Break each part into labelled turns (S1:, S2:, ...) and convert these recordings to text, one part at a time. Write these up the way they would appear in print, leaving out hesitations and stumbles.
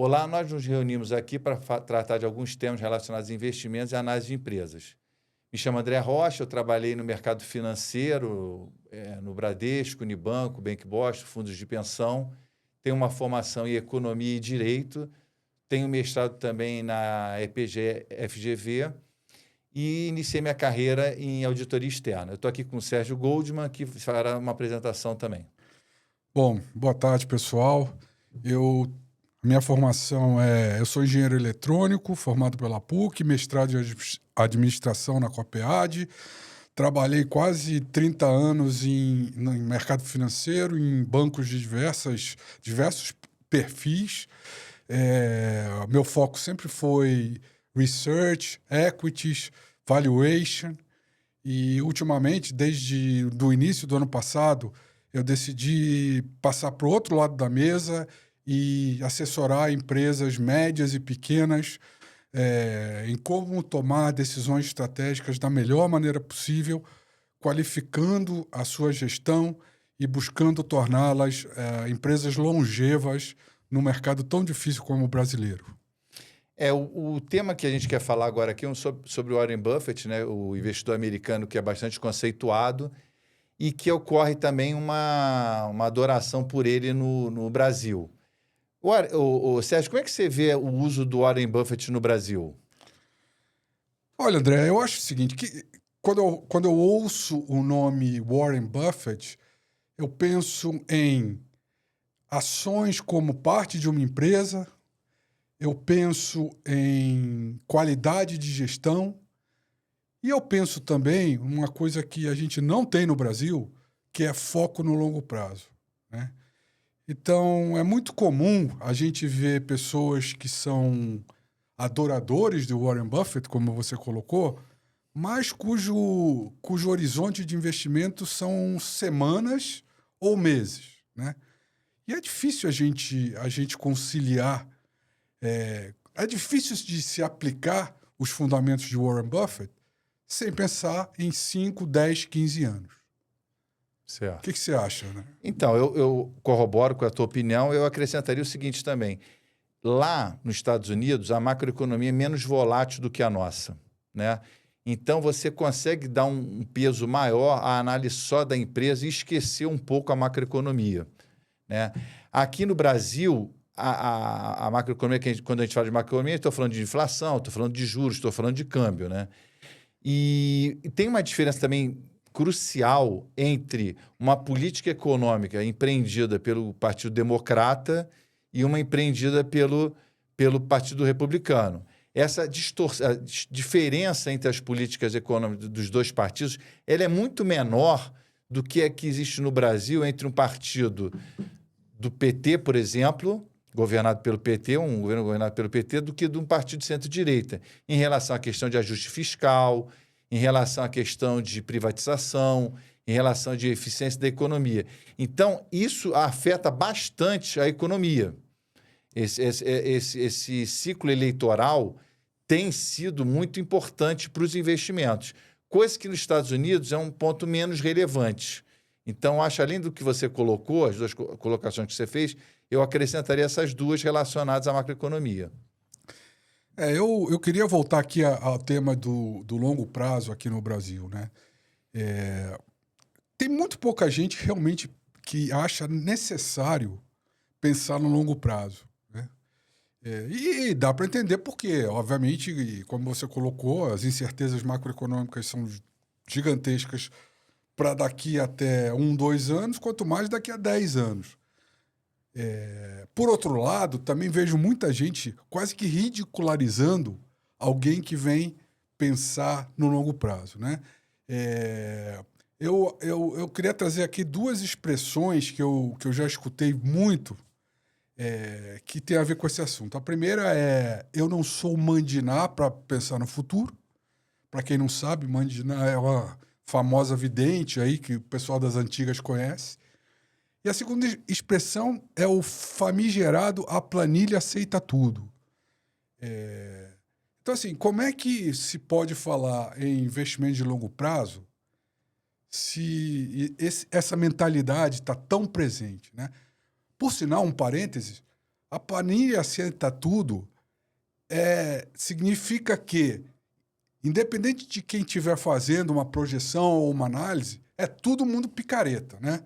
S1: Olá, nós nos reunimos aqui para tratar de alguns temas relacionados a investimentos e análise de empresas. Me chamo André Rocha, eu trabalhei no mercado financeiro, no Bradesco, Unibanco, Bank Boston, fundos de pensão. Tenho uma formação em economia e direito, tenho mestrado também na EPG FGV e iniciei minha carreira em auditoria externa. Eu estou aqui com o Sérgio Goldman, que fará uma apresentação também.
S2: Bom, boa tarde, pessoal. Minha formação eu sou engenheiro eletrônico, formado pela PUC, mestrado em administração na COPEAD. Trabalhei quase 30 anos no mercado financeiro, em bancos de diversos perfis. Meu foco sempre foi research, equities, valuation. E, ultimamente, desde o início do ano passado, eu decidi passar para o outro lado da mesa e assessorar empresas médias e pequenas em como tomar decisões estratégicas da melhor maneira possível, qualificando a sua gestão e buscando torná-las empresas longevas no mercado tão difícil como o brasileiro.
S1: O tema que a gente quer falar agora aqui é sobre o Warren Buffett, né, o investidor americano que é bastante conceituado e que ocorre também uma adoração por ele no Brasil. Sérgio, como é que você vê o uso do Warren Buffett no Brasil?
S2: Olha, André, eu acho o seguinte, que quando eu ouço o nome Warren Buffett, eu penso em ações como parte de uma empresa, eu penso em qualidade de gestão e eu penso também uma coisa que a gente não tem no Brasil, que é foco no longo prazo, né? Então, é muito comum a gente ver pessoas que são adoradores de Warren Buffett, como você colocou, mas cujo horizonte de investimento são semanas ou meses, né? E é difícil a gente conciliar, é difícil de se aplicar os fundamentos de Warren Buffett sem pensar em 5, 10, 15 anos.
S1: Certo.
S2: O que você acha, né?
S1: Então, eu corroboro com a tua opinião, eu acrescentaria o seguinte também. Lá nos Estados Unidos, a macroeconomia é menos volátil do que a nossa, né? Então, você consegue dar um peso maior à análise só da empresa e esquecer um pouco a macroeconomia, né? Aqui no Brasil, a macroeconomia, quando a gente fala de macroeconomia, estou falando de inflação, estou falando de juros, estou falando de câmbio, né? E tem uma diferença também crucial entre uma política econômica empreendida pelo Partido Democrata e uma empreendida pelo Partido Republicano. Essa diferença entre as políticas econômicas dos dois partidos, ela é muito menor do que a que existe no Brasil entre um partido do PT, por exemplo, governado pelo PT, um governo governado pelo PT, do que de um partido de centro-direita, em relação à questão de ajuste fiscal, em relação à questão de privatização, em relação de eficiência da economia. Então, isso afeta bastante a economia. Esse ciclo eleitoral tem sido muito importante para os investimentos, coisa que nos Estados Unidos é um ponto menos relevante. Então, acho, além do que você colocou, as duas colocações que você fez, eu acrescentaria essas duas relacionadas à macroeconomia.
S2: Eu queria voltar aqui ao tema do longo prazo aqui no Brasil, né? Tem muito pouca gente realmente que acha necessário pensar no longo prazo, né? E dá para entender por quê. Obviamente, como você colocou, as incertezas macroeconômicas são gigantescas para daqui até 1, 2 anos, quanto mais daqui a 10 anos. Por outro lado, também vejo muita gente quase que ridicularizando alguém que vem pensar no longo prazo, né? Eu queria trazer aqui duas expressões que eu já escutei muito que tem a ver com esse assunto. A primeira é: eu não sou mandiná para pensar no futuro. Para quem não sabe, mandiná é uma famosa vidente aí que o pessoal das antigas conhece. E a segunda expressão é o famigerado "a planilha aceita tudo". Então, assim, como é que se pode falar em investimento de longo prazo se essa mentalidade está tão presente, né? Por sinal, um parênteses, A planilha aceita tudo significa que, independente de quem estiver fazendo uma projeção ou uma análise, é todo mundo picareta, né?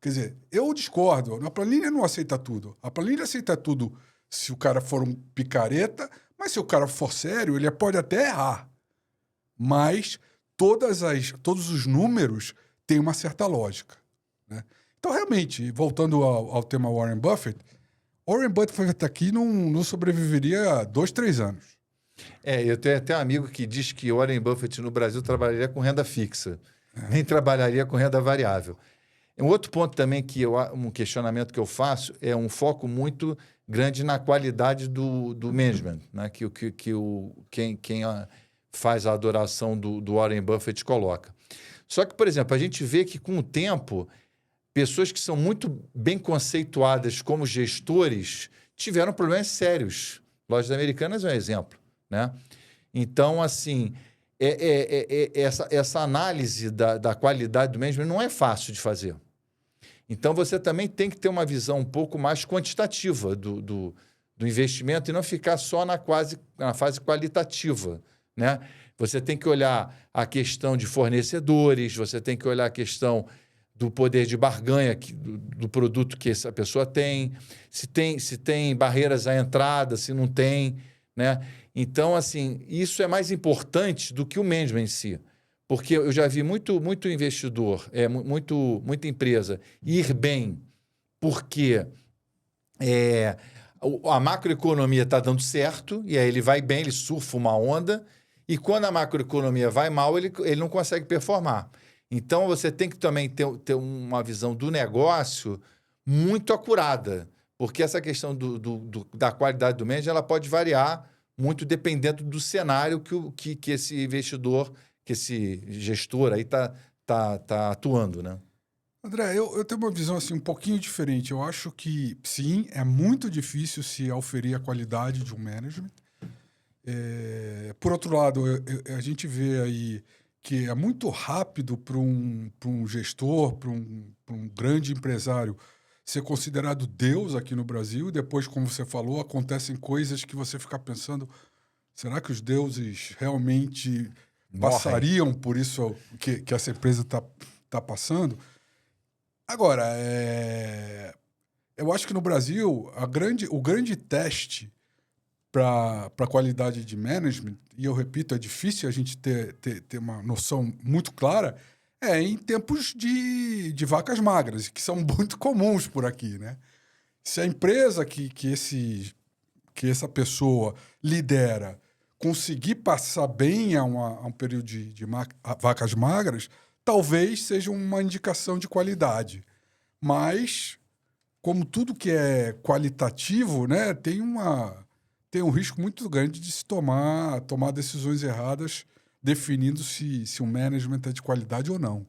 S2: Quer dizer, eu discordo. A planilha não aceita tudo. A planilha aceita tudo se o cara for um picareta, mas se o cara for sério, ele pode até errar. Mas todos os números têm uma certa lógica, né? Então, realmente, voltando ao tema Warren Buffett aqui não sobreviveria 2, 3 anos.
S1: Eu tenho até um amigo que diz que Warren Buffett no Brasil trabalharia com renda fixa, nem trabalharia com renda variável. Um outro ponto também um questionamento que eu faço é um foco muito grande na qualidade do management, né? Quem faz a adoração do Warren Buffett coloca. Só que, por exemplo, a gente vê que com o tempo, pessoas que são muito bem conceituadas como gestores tiveram problemas sérios. Lojas Americanas é um exemplo, né? Então, assim, essa análise da qualidade do management não é fácil de fazer. Então, você também tem que ter uma visão um pouco mais quantitativa do investimento e não ficar só na fase qualitativa, né? Você tem que olhar a questão de fornecedores, você tem que olhar a questão do poder de barganha do produto que essa pessoa tem, se tem barreiras à entrada, se não tem, né? Então, assim, isso é mais importante do que o management em si. Porque eu já vi muito investidor, muita empresa ir bem porque a macroeconomia está dando certo, e aí ele vai bem, ele surfa uma onda, e quando a macroeconomia vai mal, ele não consegue performar. Então, você tem que também ter uma visão do negócio muito acurada, porque essa questão da qualidade do management ela pode variar muito dependendo do cenário que esse investidor, que esse gestor aí tá atuando, né?
S2: André, eu tenho uma visão assim, um pouquinho diferente. Eu acho que, sim, é muito difícil se auferir a qualidade de um management. Por outro lado, a gente vê aí que é muito rápido para um gestor, para um grande empresário ser considerado Deus aqui no Brasil. E depois, como você falou, acontecem coisas que você fica pensando, será que os deuses realmente passariam por isso que essa empresa tá passando? Agora, eu acho que no Brasil, o grande teste para a qualidade de management, e eu repito, é difícil a gente ter uma noção muito clara, em tempos de vacas magras, que são muito comuns por aqui, né? Se a empresa que essa pessoa lidera conseguir passar bem a um período de vacas magras, talvez seja uma indicação de qualidade. Mas, como tudo que é qualitativo, né, tem um risco muito grande de se tomar decisões erradas definindo se o management é de qualidade ou não.